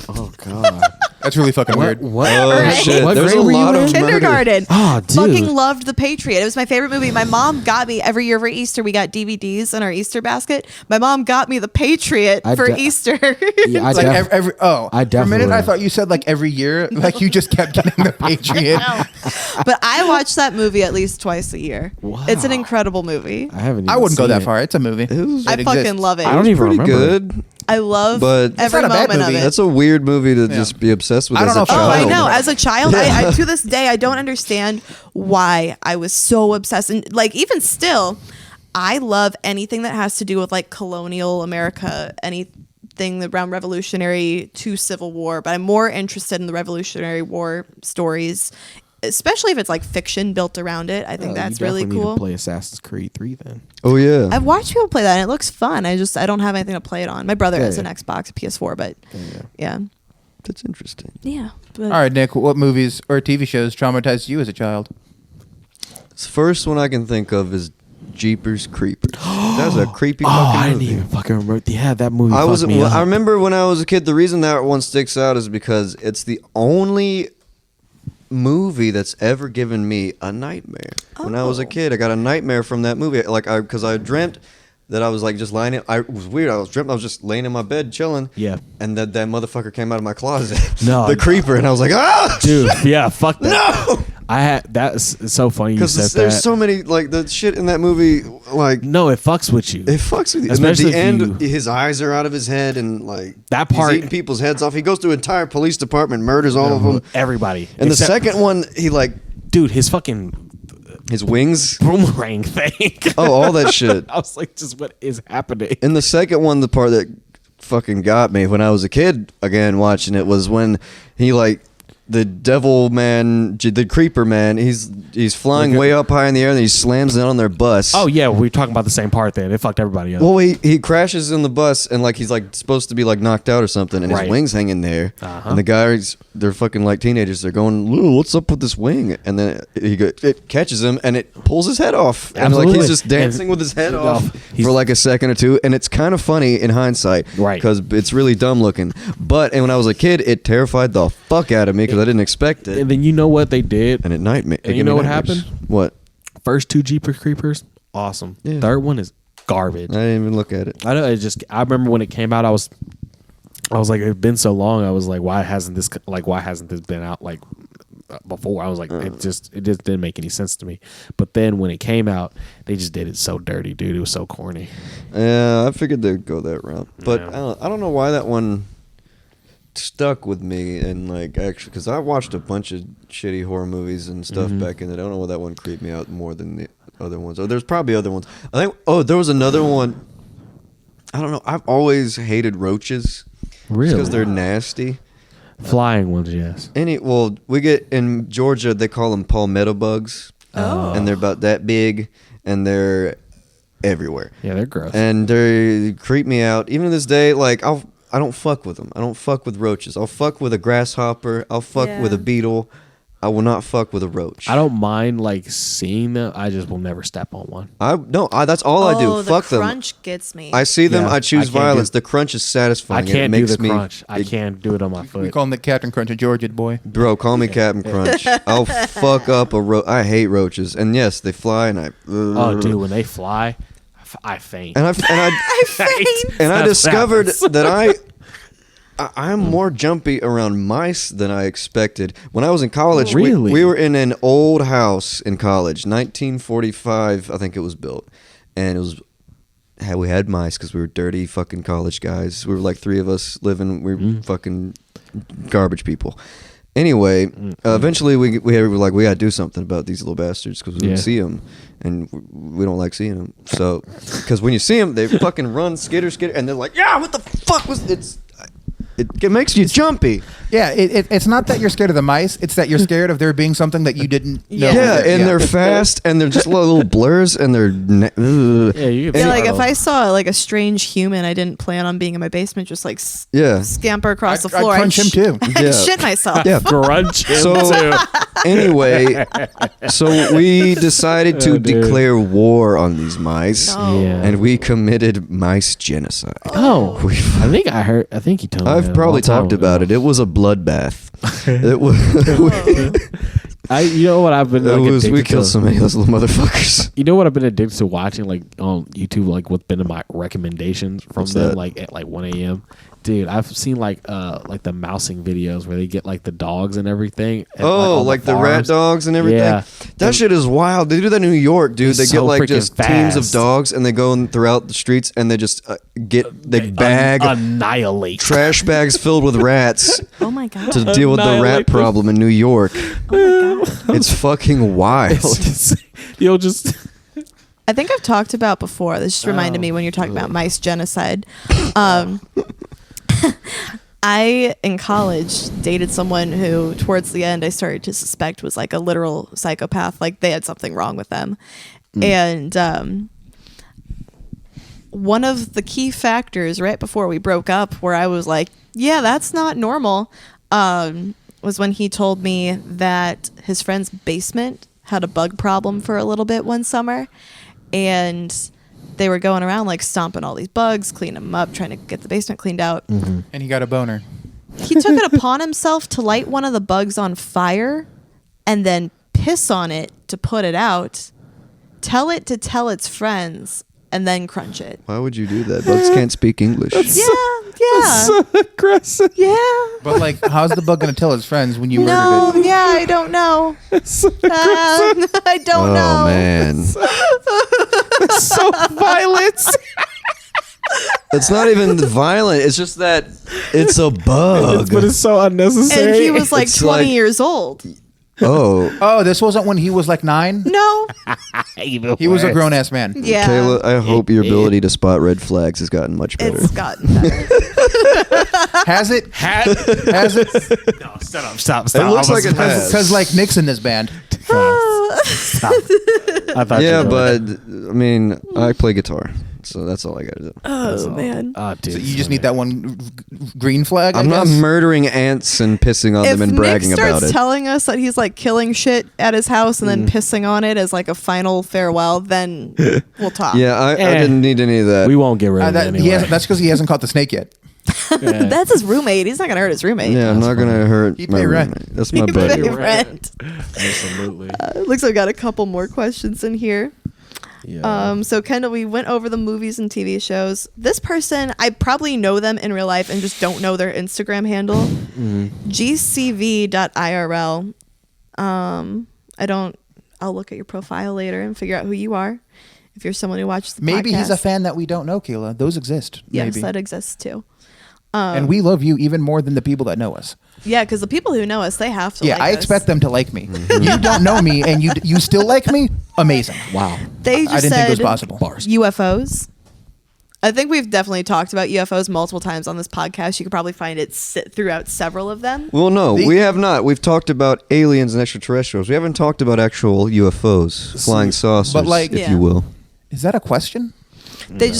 Oh God. That's really fucking weird. What? Oh Right. shit! What There's a grade were you lot in? of murder. Kindergarten. Oh, dude. Fucking loved The Patriot. It was my favorite movie. My mom got me every year for Easter. We got DVDs in our Easter basket. My mom got me The Patriot for Easter. Yeah, I It's like def- every I for a definitely minute I would. thought you said like every year, like you just kept getting the Patriot. But I watch that movie at least twice a year. Wow. It's an incredible movie. I haven't. Even I wouldn't go seen that it. far. It's a movie. was- I It fucking exists. love it. I don't even Pretty remember. good. I love But- It's every not a bad moment of movie. it. That's a weird movie to just be obsessed with I as don't a know if Oh, child. I know. As a child, I to this day, I don't understand why I was so obsessed. And like, even still, I love anything that has to do with like colonial America, anything around Revolutionary to Civil War. But I'm more interested in the Revolutionary War stories, especially if it's like fiction built around it. I think that's you really definitely need cool. to play Assassin's Creed 3 then. Oh yeah. I've watched people play that and it looks fun. I don't have anything to play it on. My brother has Yeah. an Xbox, a PS4, but yeah. That's interesting. Yeah. But All right, Nick. What movies or TV shows traumatized you as a child? The first one I can think of is Jeepers Creepers. That's a creepy Oh, fucking I didn't movie. even fucking remember. Yeah, that movie. I was. fucked me Well, up. I remember when I was a kid. The reason that one sticks out is because it's the only movie that's ever given me a nightmare. When I was a Oh. kid, I got a nightmare from that movie. Because I dreamt that I was like just lying. It was weird. I was just laying in my bed chilling. Yeah. And that motherfucker came out of my closet. No. The creeper, and I was like, ah, Dude, yeah, fuck that. no. I had that's it's so funny you said Because there's that. so many like the shit in that movie. Like No, it fucks with you. it fucks with you. Especially and at if the you- end, his eyes are out of his head, and like That part- he's eating people's heads off. He goes to an entire police department, murders all of them. Everybody. And the Except- second one, he like dude, his fucking his wings. boomerang thing. Oh, all that shit. I was like, just what is happening? In the second one, the part that fucking got me when I was a kid again watching it was when he like the devil man, the creeper man. He's flying way up high in the air and he slams it on their bus. Oh yeah, we're talking about the same part then. It fucked everybody up. Well, he crashes in the bus and like he's like supposed to be like knocked out or something, and Right. his wings hanging there. Uh-huh. And the guys, they're fucking like teenagers. They're going, "Ooh, what's up with this wing?" And then it catches him and it pulls his head off. And like Absolutely. he's just dancing And- with his head No, off he's- for like a second or two, and it's kind of funny in hindsight, Right. Because it's really dumb looking. But and when I was a kid, it terrified the fuck out of me because I didn't expect it. And then you know what they did? And at night, And you know what happened? What? First 2 Jeepers Creepers, awesome. Yeah. Third one is garbage. I didn't even look at it. I know. I remember when it came out. I was like, it's been so long. I was like, why hasn't this been out like before? I was like, it just didn't make any sense to me. But then when it came out, they just did it so dirty, dude. It was so corny. Yeah, I figured they'd go that route, but Yeah. I don't know why that one stuck with me. And like actually, because I watched a bunch of shitty horror movies and stuff back in the day. I don't know why that one creeped me out more than the other ones. Oh, there's probably other ones. I think. Oh, there was another one. I don't know. I've always hated roaches. Really? Because they're nasty. Flying ones, yes. Well, we get in Georgia. They call them palmetto bugs, and they're about that big, and they're everywhere. Yeah, they're gross. And they creep me out. Even to this day, like I don't fuck with them. I don't fuck with roaches. I'll fuck with a grasshopper. I'll fuck with a Yeah. beetle. I will not fuck with a roach. I don't mind like seeing them. I just will never step on one. That's all I do. Fuck the them. crunch gets me. I see them. Yeah, I choose I can't violence. do- The crunch is satisfying. I can't it do makes the me, crunch. I can't do it on my We foot. call him the Captain Crunch of Georgia boy. Bro, call me Captain Crunch. I'll fuck up a roach. I hate roaches, and yes, they fly, and I. Oh, dude, when they fly, I faint. And I faint. and I That's discovered happens. that I'm more jumpy around mice than I expected. When I was in college, Really? we were in an old house in college, 1945, I think it was built, and we had mice because we were dirty fucking college guys. We were like three of us living. We were fucking garbage people. Anyway, eventually we were like, we gotta do something about these little bastards because we Yeah. see them, and we don't like seeing them. So, because when you see them, they fucking run, skitter, and they're like, yeah, what the fuck was it's. It makes you jumpy. Yeah, it's not that you're scared of the mice. It's that you're scared of there being something that you didn't know. Yeah, and they're fast, and they're just little blurs, and they're. Yeah, you can Yeah, like if startle. I saw like a strange human, I didn't plan on being in my basement, just like Yeah. scamper across the I'd floor. crunch him too. I'd Yeah. shit myself. Yeah. grunge him So too. anyway, so we decided to Oh, dude. declare war on these mice, No. Yeah. and we committed mice genocide. Oh, I think he told me. I've that a probably long time talked ago. about it. It was a bloodbath. It was. You know what I've been like We addicted killed to? so many of those little motherfuckers. You know what I've been addicted to watching, like on YouTube, like what's been in my recommendations from What's them, that? like at like 1 a.m. Dude, I've seen like the mousing videos where they get like the dogs and everything. And, Oh, on like the rat farms. dogs and everything. Yeah. That shit is wild. They do that in New York, dude. It's They get so like freaking just teams of fast. dogs, and they go throughout the streets, and they just they bag annihilate. trash bags filled with rats Oh my god. to deal with the rat Annihilate them. problem in New York. Oh my god. It's fucking wild. You'll just I think I've talked about before. This just reminded me when you're talking about mice genocide. I, in college, dated someone who, towards the end, I started to suspect was like a literal psychopath. Like they had something wrong with them. And one of the key factors right before we broke up where I was like, yeah, that's not normal, was when he told me that his friend's basement had a bug problem for a little bit one summer. And they were going around like stomping all these bugs, cleaning them up, trying to get the basement cleaned out. And he got a boner. He took it upon himself to light one of the bugs on fire and then piss on it to put it out, tell it to tell its friends, and then crunch it. Why would you do that? Bugs can't speak English. Yeah. aggressive. Yeah. But like, how's the bug gonna tell his friends when you No, murdered it? yeah, I don't know. I don't know. Oh man, So violent. it's not even violent. It's just that it's a bug. But it's so unnecessary. And he was like It's 20 like- years old. Oh, Oh, this wasn't when he was like 9. No. He was a grown ass man. Yeah. Kayla, I hope your ability to spot red flags has gotten much better. It's gotten better. Has it? Has it? No, stop. It looks like it has. Because like Nick's in this band. Stop. I thought Yeah, you were but I mean, I play guitar, so that's all I gotta do. Oh, man. Oh, dude. So you just need that one green flag. I I'm not guess? murdering ants and pissing on If them and Nick bragging starts about it. telling us that he's like killing shit at his house and then pissing on it as like a final farewell, then we'll talk. Yeah, I didn't need any of that. We won't get rid of it That- anyway. that's because he hasn't caught the snake yet. Yeah. That's his roommate. He's not gonna hurt his roommate. Yeah, I'm not gonna hurt He my pay rent. roommate. That's my He buddy. pay rent. Absolutely. Looks like we got a couple more questions in here. Yeah. So Kendall, we went over the movies and TV shows. This person, I probably know them in real life and just don't know their Instagram handle. gcv.irl. I'll look at your profile later and figure out who you are. If you're someone who watches the Maybe he's a podcast. fan that we don't know, Kayla. Those exist. Yes, maybe. that exists too. And we love you even more than the people that know us. Yeah, because the people who know us, they have to Yeah, like I us. expect them to like me. You don't know me, and you still like me? Amazing. Wow. They just I didn't think it was said possible. UFOs. I think we've definitely talked about UFOs multiple times on this podcast. You could probably find it throughout several of them. Well, no, The- we have not. We've talked about aliens and extraterrestrials. We haven't talked about actual UFOs, flying saucers, But, like- if Yeah. you will. Is that a question? They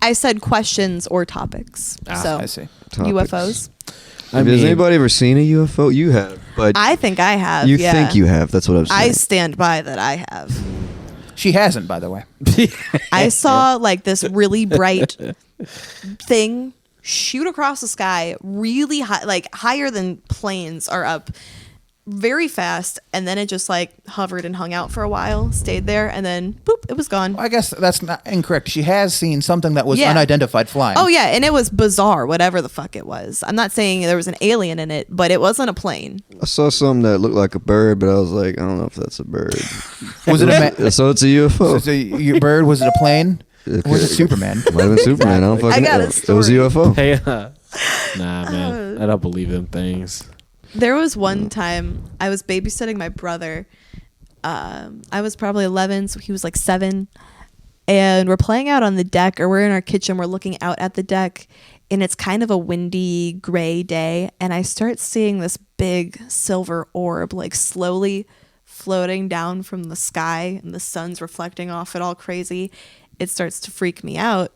I said questions or topics. So I see. Topics. UFOs. I Has mean, anybody ever seen a UFO? You have. But I think I have. you yeah. think you have. That's what I'm saying. I stand by that I have. She hasn't, by the way. I saw like this really bright thing shoot across the sky really high, like higher than planes are up, very fast, and then it just like hovered and hung out for a while, stayed there, and then boop, it was gone. I guess that's not incorrect. She has seen something that was Yeah. unidentified flying. Oh yeah, and it was bizarre, whatever the fuck it was. I'm not saying there was an alien in it, but it wasn't a plane. I saw something that looked like a bird, but I was like, I don't know if that's a bird. Was it a So it's a UFO. so your bird? Was it a plane? Or was it Superman? Might have been Superman. I don't fucking got know. a It was a story. UFO. Hey, nah, man, I don't believe them things. There was one time I was babysitting my brother. I was probably 11, so he was like 7. And we're playing out on the deck, or we're in our kitchen. We're looking out at the deck, and it's kind of a windy, gray day. And I start seeing this big silver orb, like slowly floating down from the sky, and the sun's reflecting off it all crazy. It starts to freak me out.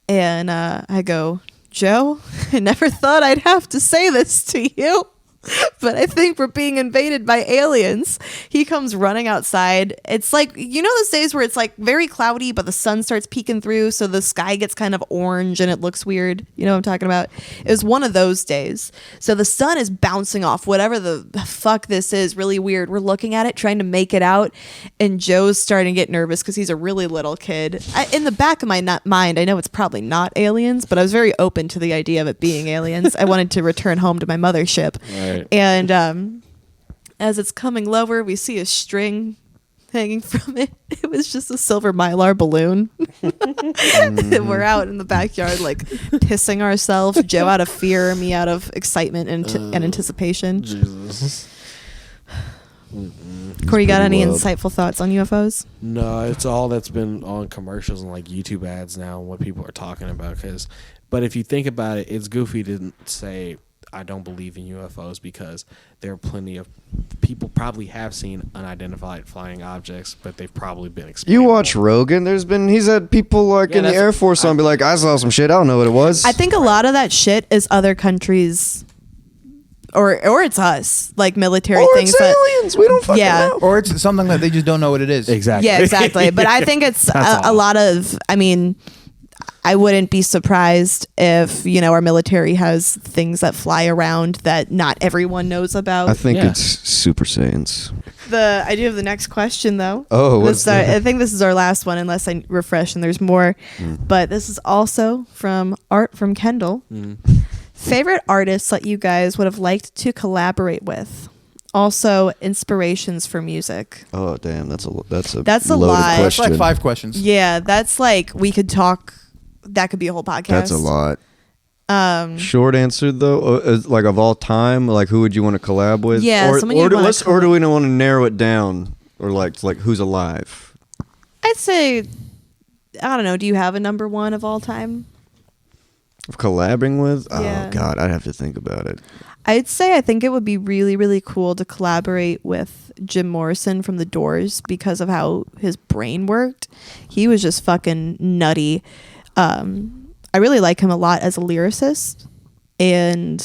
And I go, Joe, I never thought I'd have to say this to you, but I think we're being invaded by aliens. He comes running outside. It's like, you know those days where it's like very cloudy, but the sun starts peeking through, so the sky gets kind of orange and it looks weird. You know what I'm talking about? It was one of those days. So the sun is bouncing off whatever the fuck this is, really weird. We're looking at it, trying to make it out, and Joe's starting to get nervous because he's a really little kid. In the back of my mind, I know it's probably not aliens, but I was very open to the idea of it being aliens. I wanted to return home to my mothership. Right. And as it's coming lower, we see a string hanging from it. It was just a silver Mylar balloon. And we're out in the backyard, like pissing ourselves. Joe out of fear, me out of excitement and anticipation. Jesus. Corey, you got pretty any wild. insightful thoughts on UFOs? No, it's all that's been on commercials and like YouTube ads now, and what people are talking about. But if you think about it, it's goofy to say I don't believe in UFOs because there are plenty of people probably have seen unidentified flying objects, but they've probably been explained. You watch Rogan. He's had people like Yeah, in the that's- Air Force on be like, I saw some shit. I don't know what it was. I think a lot of that shit is other countries, or it's us, like military or things. it's aliens. We don't fucking Yeah. know. Or it's something that they just don't know what it is. Exactly. Yeah, exactly. But I think it's That's a all. lot of, I mean, I wouldn't be surprised if, our military has things that fly around that not everyone knows about. I think Yeah. it's Super Saiyans. I do have the next question, though. Oh, what's that? I think this is our last one, unless I refresh and there's more. But this is also from Art from Kendall. Favorite artists that you guys would have liked to collaborate with? Also, inspirations for music. Oh damn, that's a That's a loaded lot. That's question. like 5 questions. Yeah, that's like, we could talk. That could be a whole podcast. That's a lot. Short answer though, is like of all time, like who would you want to collab with? Yeah, or someone you'd do, wanna or do we want to narrow it down, or like who's alive? I'd say, I don't know. Do you have a number one of all time? Of collabing with? Yeah. Oh god, I'd have to think about it. I'd say I think it would be really, really cool to collaborate with Jim Morrison from The Doors because of how his brain worked. He was just fucking nutty. I really like him a lot as a lyricist. And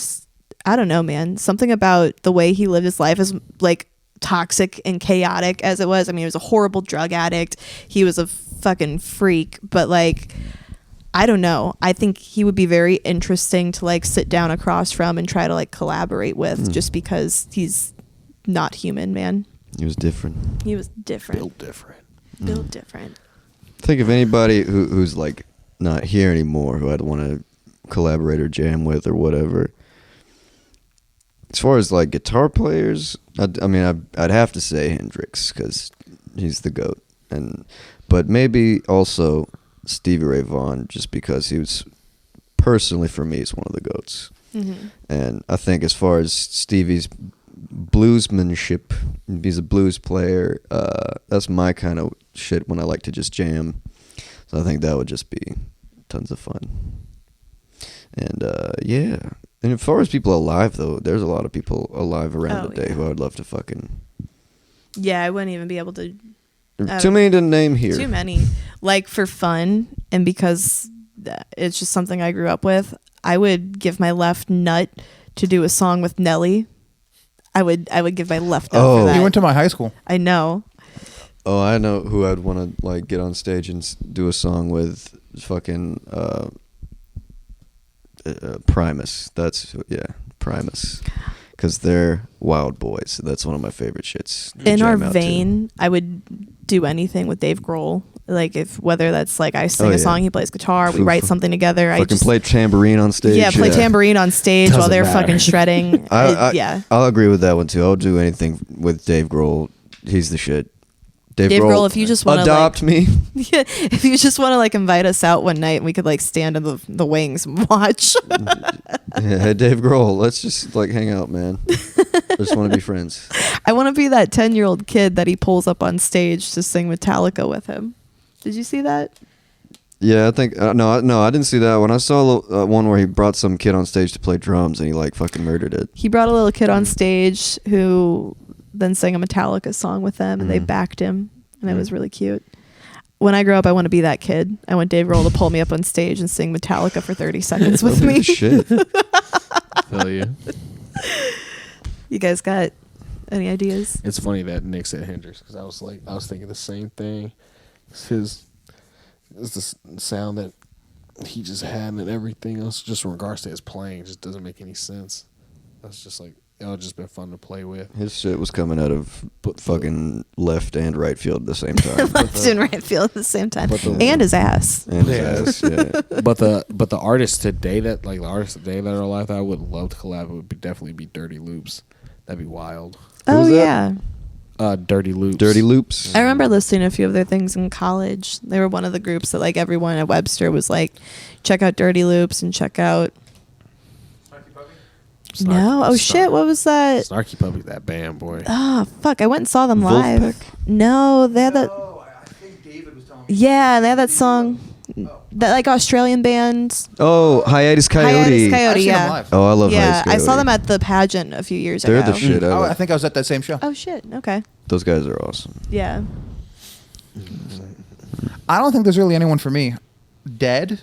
I don't know, man. Something about the way he lived his life is like toxic and chaotic as it was. I mean, he was a horrible drug addict. He was a fucking freak. But like, I don't know. I think he would be very interesting to like sit down across from and try to like collaborate with just because he's not human, man. He was different. He was different. Built different. Built different. Think of anybody who's like not here anymore who I'd want to collaborate or jam with or whatever. As far as like guitar players, I'd have to say Hendrix because he's the GOAT, but maybe also Stevie Ray Vaughan just because he was personally for me is one of the GOATs. And I think as far as Stevie's bluesmanship, he's a blues player. That's my kind of shit when I like to just jam. So I think that would just be tons of fun. And yeah. And as far as people alive, though, there's a lot of people alive around today who I would love to fucking... Yeah, I wouldn't even be able to... too many to name here. Too many. Like for fun and because it's just something I grew up with, I would give my left nut to do a song with Nelly. I would give my left nut Oh. for that. He went to my high school. I know. Oh, I know who I'd want to like get on stage and do a song with. Fucking Primus. That's Primus. Because they're wild boys. That's one of my favorite shits. to In our jam out to. vein, I would do anything with Dave Grohl. Like whether that's like I sing a song, he plays guitar, we write something together. Fucking play tambourine on stage. Yeah, play tambourine on stage while Doesn't they're matter. fucking shredding. Yeah. I'll agree with that one too. I'll do anything with Dave Grohl. He's the shit. Dave Grohl, if you just want to adopt me. Yeah, if you just want to like invite us out one night and we could like stand in the wings and watch. Hey, Dave Grohl, let's just like hang out, man. I just want to be friends. I want to be that 10-year-old kid that he pulls up on stage to sing Metallica with him. Did you see that? Yeah, I think no, I didn't see that one. I saw one where he brought some kid on stage to play drums and he like fucking murdered it. He brought a little kid on stage who then sang a Metallica song with them, and they backed him, and it was really cute. When I grow up, I want to be that kid. I want Dave Grohl to pull me up on stage and sing Metallica for 30 seconds with me. Shit. Hell yeah. You guys got any ideas? It's funny that Nick said Hendrix because I was thinking the same thing. It's the sound that he just had and everything else, just in regards to his playing, just doesn't make any sense. That's just like it would just been fun to play with. His shit was coming out of fucking left and right field at the same time. Left and right field at the same time, But the- and his ass. And his ass, yeah. But the artists today that are alive that I would love to collab with would definitely be Dirty Loops. That'd be wild. Oh was that? yeah, Dirty Loops. Dirty Loops. I remember listening to a few of their things in college. They were one of the groups that like everyone at Webster was like, check out Dirty Loops and check out. No, oh shit, what was that? Snarky Puppy, that band, boy. Oh fuck, I went and saw them live. Wolfpack? No, they had that. Oh, I think David was telling me. Yeah, they had that song. That like Australian band. Oh, Hiatus Coyote. Hiatus I've Coyote, seen yeah. them live. Oh, I love Yeah, Hiatus Coyote. I saw them at the pageant a few years They're ago. the shit. Oh, I I think I was at that same show. Oh shit, okay. Those guys are awesome. Yeah. I don't think there's really anyone for me. Dead,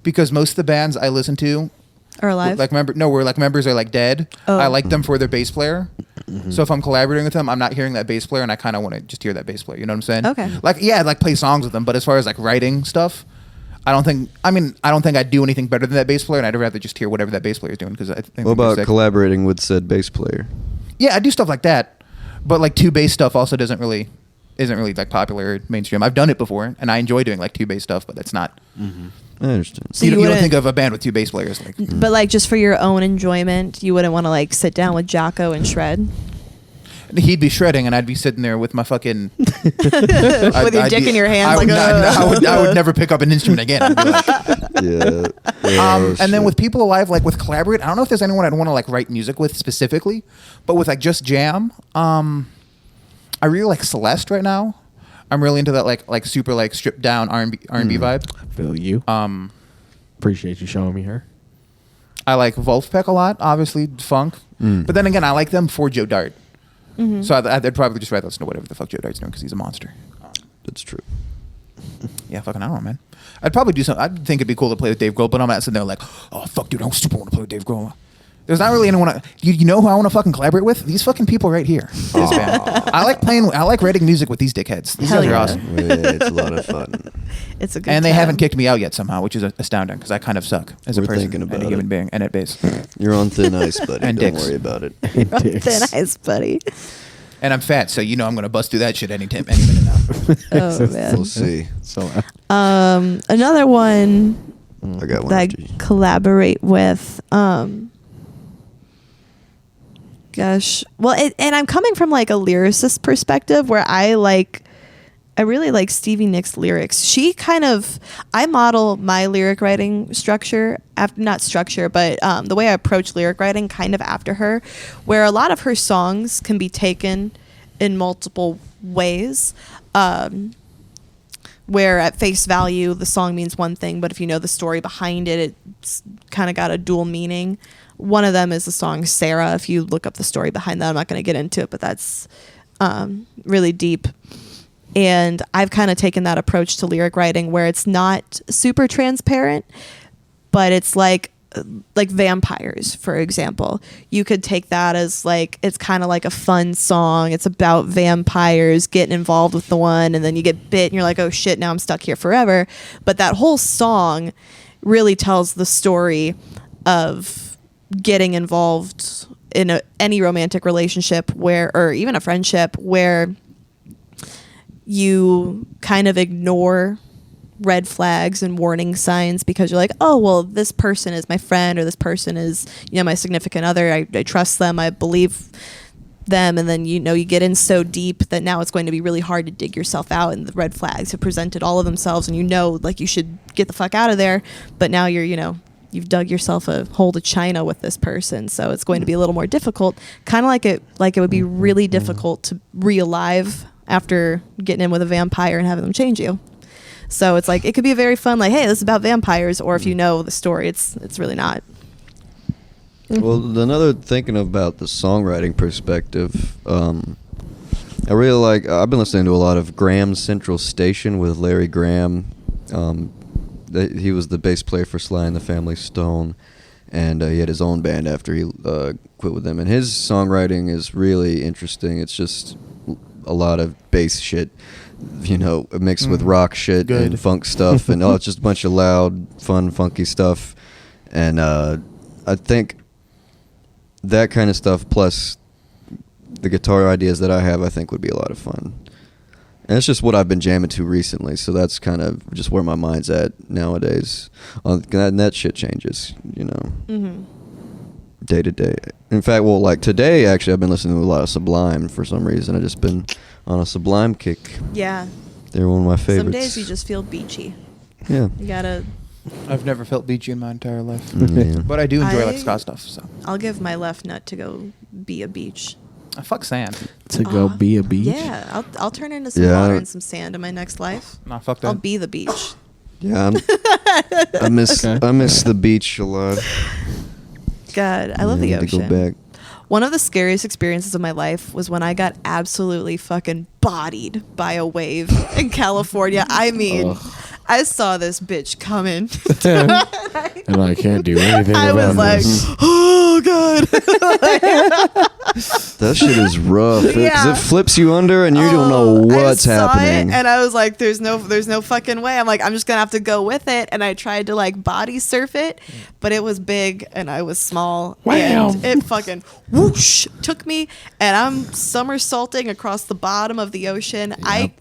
because most of the bands I listen to, Or alive. where like members are like dead. Oh. I like them for their bass player. So if I'm collaborating with them, I'm not hearing that bass player, and I kind of want to just hear that bass player. You know what I'm saying? Okay. Like I'd like play songs with them, but as far as like writing stuff, I don't think I'd do anything better than that bass player, and I'd rather just hear whatever that bass player is doing because I think. What about sick. collaborating with said bass player? Yeah, I do stuff like that, but like two bass stuff also isn't really like popular or mainstream. I've done it before, and I enjoy doing like two bass stuff, but that's not. I understand. So you you don't wouldn't- think of a band with two bass players like. But like just for your own enjoyment, you wouldn't want to like sit down with Jocko and shred He'd be shredding, and I'd be sitting there with my fucking with your dick in your hands. I would, like, I would never pick up an instrument again. I'd be like, Yeah. and then with people alive, like with collaborate, I don't know if there's anyone I'd want to like write music with specifically, but with like just jam, I really like Celeste right now. I'm really into that like super like stripped down R&B vibe. Feel you. Appreciate you showing me her. I like Wolfpack a lot, obviously funk, but then again, I like them for Joe Dart. So I'd probably just rather listen to whatever the fuck Joe Dart's doing because he's a monster. That's true. Yeah, fucking I don't know, man. I'd probably do something. I'd think it'd be cool to play with Dave Grohl, but I'm not sitting there like, oh fuck, dude, I super want to play with Dave Grohl. There's not really anyone. You know who I want to fucking collaborate with? These fucking people right here. This band. I like writing music with these dickheads. These Hell guys are yeah. awesome. Yeah, it's a lot of fun. it's a good And they time. haven't kicked me out yet somehow, which is astounding because I kind of suck as a We're person thinking and a about human it. being and at bass. You're on thin ice, buddy. And Don't dicks. worry about it. Thin ice, buddy. And I'm fat, so you know I'm gonna bust through that shit any minute now. Oh man. We'll see. So Another one I got one. that I after you. collaborate with. Gosh, well, and I'm coming from like a lyricist perspective where I really like Stevie Nicks' lyrics. I model my lyric writing structure after, not structure, but the way I approach lyric writing kind of after her, where a lot of her songs can be taken in multiple ways. Where at face value the song means one thing, but if you know the story behind it, it's kind of got a dual meaning. One of them is the song Sarah. If you look up the story behind that, I'm not going to get into it, but that's really deep. And I've kind of taken that approach to lyric writing where it's not super transparent, but it's like like vampires, for example. You could take that as like, it's kind of like a fun song. It's about vampires getting involved with the one, and then you get bit and you're like, oh shit, now I'm stuck here forever. But that whole song really tells the story of getting involved in any romantic relationship or even a friendship where you kind of ignore red flags and warning signs because you're like, oh, well, this person is my friend, or this person is, my significant other. I trust them. I believe them. And then, you get in so deep that now it's going to be really hard to dig yourself out, and the red flags have presented all of themselves, and like you should get the fuck out of there. But now you've dug yourself a hole to China with this person. So it's going to be a little more difficult. Kind of like it would be really difficult to re-alive after getting in with a vampire and having them change you. So it's like, it could be a very fun, like, hey, this is about vampires, or if you know the story, it's really not. Well, another thinking about the songwriting perspective, I really I've been listening to a lot of Graham Central Station with Larry Graham. He was the bass player for Sly and the Family Stone, and he had his own band after he quit with them. And his songwriting is really interesting. It's just a lot of bass shit, mixed with rock shit and funk stuff, and it's just a bunch of loud, fun, funky stuff. And I think that kind of stuff, plus the guitar ideas that I have, I think would be a lot of fun. And it's just what I've been jamming to recently, so that's kind of just where my mind's at nowadays. And that shit changes, day to day. In fact, today, actually, I've been listening to a lot of Sublime for some reason. I've just been on a Sublime kick. Yeah. They're one of my favorites. Some days you just feel beachy. Yeah. You gotta... I've never felt beachy in my entire life. Yeah. But I do enjoy ska stuff, so. I'll give my left nut to go be a beach. Fuck sand. To go be a beach? Yeah, I'll turn into some water and some sand in my next life. Nah, fuck that. I'll be the beach. Yeah, I miss the beach a lot. God, I love the ocean. To go back. One of the scariest experiences of my life was when I got absolutely fucking bodied by a wave in California. I mean, I saw this bitch coming. And I can't do anything I about was like, this. oh, God. That shit is rough. Yeah. It flips you under and you don't know what's I saw happening. It, and I was like, there's no fucking way. I'm like, I'm just going to have to go with it. And I tried to body surf it, but it was big and I was small. Wham! And it fucking whoosh took me, and I'm somersaulting across the bottom of the ocean. Yep. I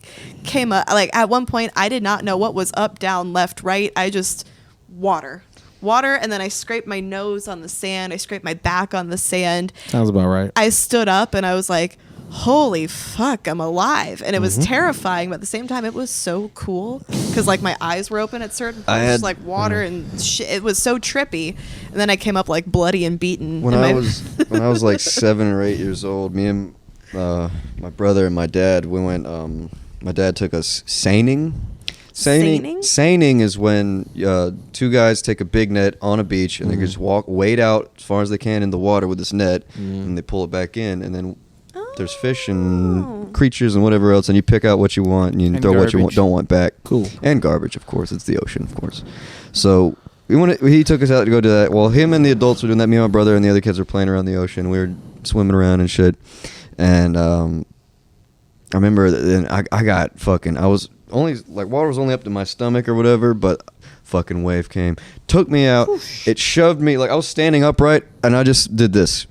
came up, at one point, I did not know what was up, down, left, right. I just, water, and then I scraped my nose on the sand. I scraped my back on the sand. Sounds about right. I stood up and I was like, holy fuck, I'm alive. And it was terrifying, but at the same time, it was so cool because my eyes were open at certain points, just water and shit. It was so trippy. And then I came up bloody and beaten. When I was 7 or 8 years old, me and my brother and my dad, we went. My dad took us seining. Seining is when two guys take a big net on a beach and they just wade out as far as they can in the water with this net, and they pull it back in, and then there's fish and creatures and whatever else, and you pick out what you want and you throw what you don't want back. Cool. And garbage, of course. It's the ocean, of course. So he took us out to go do that. Well, him and the adults were doing that. Me and my brother and the other kids were playing around the ocean. We were swimming around and shit. And I remember then I got fucking, I was only, water was only up to my stomach or whatever, but fucking wave came, took me out. Whoosh. It shoved me, I was standing upright and I just did this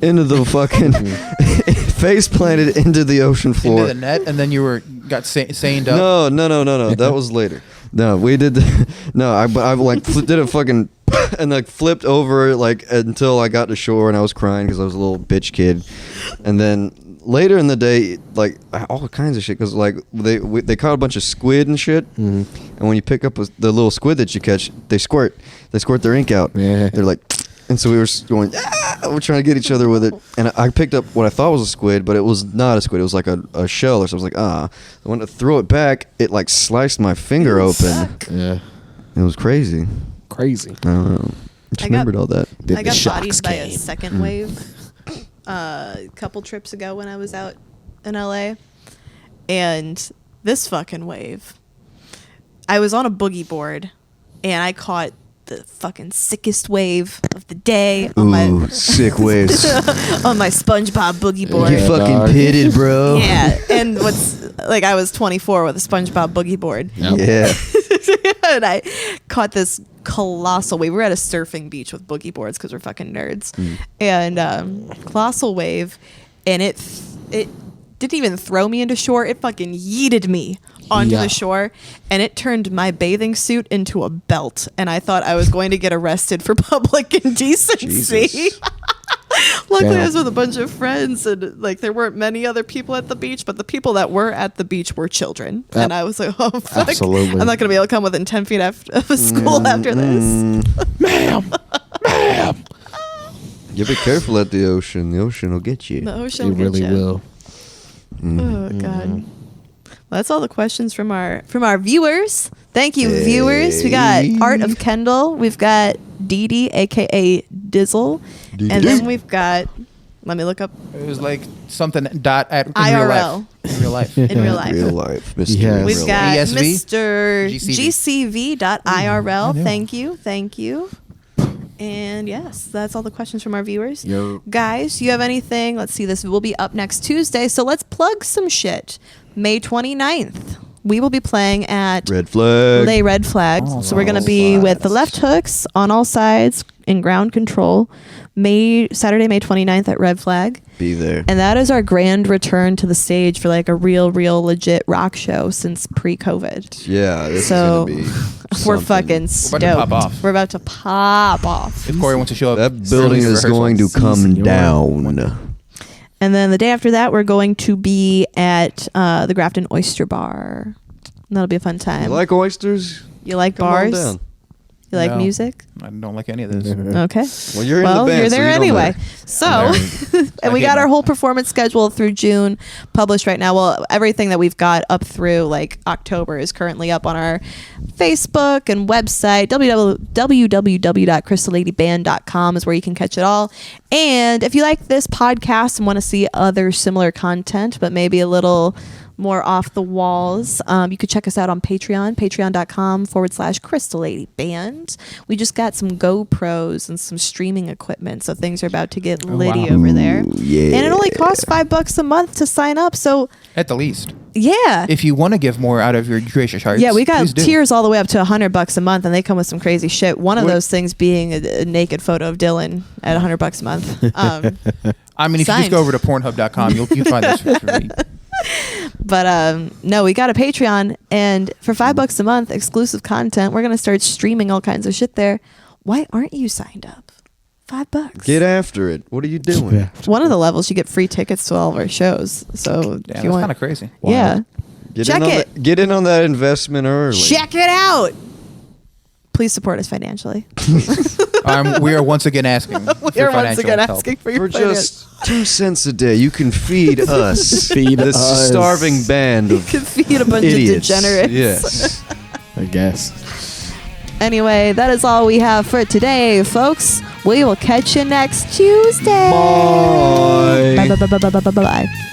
into the fucking face planted into the ocean floor. Into the net, and then you got seined up. No. That was later. No, we did. But I did a fucking and flipped over until I got to shore, and I was crying because I was a little bitch kid. And then later in the day, all kinds of shit, because they caught a bunch of squid and shit, and when you pick up the little squid that you catch, they squirt their ink out. Yeah. They're like. And so we were going, we're trying to get each other with it. And I picked up what I thought was a squid, but it was not a squid. It was like a shell or something. I was like, I went to throw it back. It sliced my finger open. Yeah. It was crazy. Crazy. I don't know. I just remembered all that. I got bodied by a second wave a couple trips ago when I was out in LA. And this fucking wave, I was on a boogie board and I caught the fucking sickest wave of the day Ooh, sick waves. on my SpongeBob boogie board. You fucking dog. pitted, bro. Yeah, and what's like I was 24 with a SpongeBob boogie board, Yep. Yeah. and I caught this colossal wave. We were at a surfing beach with boogie boards because we're fucking nerds, and colossal wave, and it didn't even throw me into shore. It fucking yeeted me onto Yeah. the shore, and it turned my bathing suit into a belt, and I thought I was going to get arrested for public indecency. Jesus. Luckily, Damn. I was with a bunch of friends, and like there weren't many other people at the beach, but the people that were at the beach were children, Yep. and I was like, "Oh fuck, Absolutely. I'm not gonna be able to come within 10 feet of school after this." Ma'am. You be careful at the ocean. The ocean will get you. The ocean It will really get you. will. Oh god. Well, that's all the questions from our viewers. Thank you, viewers. We got Art of Kendall. We've got Dee Dee, aka Dizzle, and then we've got. Let me look up It was like something dot at in IRL. real life. in real life. Real life. Mr. Yes. We've Real got life. ASV? Mr. GCV. GCV.IRL. Yeah. Thank you. And yes, that's all the questions from our viewers. Yo. Guys, you have anything? Let's see. This will be up next Tuesday, so let's plug some shit. May 29th, we will be playing at Red flag. Lay Red Flag. All So we're going to sides. be with the Left Hooks on all sides in ground control. Saturday, May 29th at Red Flag. Be there. And that is our grand return to the stage for like a real legit rock show since pre-COVID. Yeah, this So, is gonna be. We're something. fucking stoked. We're about to pop off. We're about to pop off. If Corey wants to show up, That building early is for going to rehearsal. come Season. down. And then the day after that, we're going to be at the Grafton Oyster Bar. That'll be a fun time. You like oysters? You like Come on bars? down. You like No. music? I don't like any of this. Okay. Well, you're Well, in the band. you're so there you don't anyway. know. So, and we I hate got our my- whole performance schedule through June published right now. Well, everything that we've got up through like October is currently up on our Facebook and website. www.crystalladyband.com is where you can catch it all. And if you like this podcast and want to see other similar content, but maybe a little more off the walls, you could check us out on patreon.com/Crystal Lady Band. We just got some GoPros and some streaming equipment, so things are about to get litty wow. over there. Ooh, yeah. And it only costs $5 a month to sign up. So At the least, yeah. if you want to give more out of your gracious hearts, Yeah, we got please do. tiers all the way up to $100 a month, and they come with some crazy shit. One of What- those things being a naked photo of Dylan at $100 a month. I mean, if you Signed. just go over to Pornhub.com, you'll find this for free. But no, we got a Patreon, and for $5 a month, exclusive content. We're gonna start streaming all kinds of shit there. Why aren't you signed up? $5. Get after it. What are you doing? Yeah. One of the levels, you get free tickets to all of our shows. So Yeah, if that's you want, kind of crazy. yeah, Get check in on it. Get in on that investment early. Check it out. Please support us financially. We are once again asking for We are once financial again help. asking for your For just 2 cents a day, you can feed us. Feed this us. starving band You of can feed a bunch idiots. of degenerates. Yes. I guess. Anyway, that is all we have for today, folks. We will catch you next Tuesday. Bye. Bye. Bye. Bye. Bye. Bye. Bye. Bye.